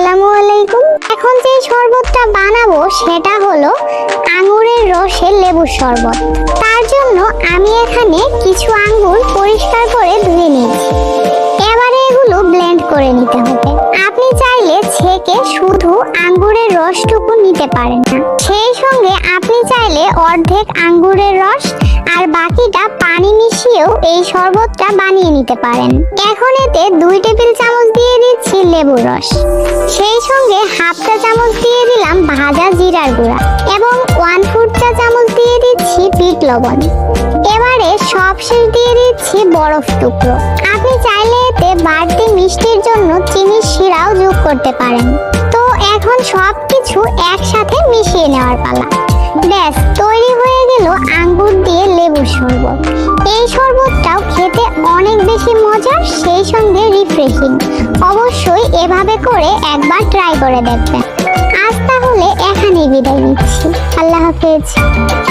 আসসালামু আলাইকুম। এখন যে শরবতটা বানাবো সেটা হলো আঙ্গুরের রসে লেবুর শরবত। তার জন্য আমি এখানে কিছু আঙ্গুর পরিষ্কার করে ধুয়ে নিয়েছি। এবারে এগুলো ব্লেন্ড করে নিতে হবে। আপনি চাইলে ছেঁকে শুধু আঙ্গুরের রসটুকু নিতে পারেন না, সেই সঙ্গে আপনি চাইলে অর্ধেক আঙ্গুরের রস আর বাকিটা পানি মিশিয়েও এই শরবতটা বানিয়ে নিতে পারেন। এখন এতে 2 টেবিল চামচ দিয়ে দিচ্ছি লেবুর রস, সেই সঙ্গে হাফ চা চামচ দিয়ে দিলাম ভাজা জিরার গুঁড়া এবং 1/4 চা চামচ দিয়ে দিচ্ছি বিট লবণ। এবারে সবশেষ দিয়ে দিচ্ছি বরফ টুকরো। আপনি চাইলে এতে বাড়তি মিষ্টির জন্য চিনির শিরাও যোগ করতে পারেন। তো এখন সবকিছু একসাথে মিশিয়ে নেওয়ার পালা। ব্যাস, তৈরি হয়ে গেল আঙ্গুর দিয়ে লেবুর শরবত। এই শরবতটাও খেতে অনেক বেশি মজার, সেই সঙ্গে রিফ্রেশিং। অবশ্যই এভাবে করে একবার ট্রাই করে দেখবেন। আজ তাহলে এখানেই বিদায় নিচ্ছি। আল্লাহ হাফেজ।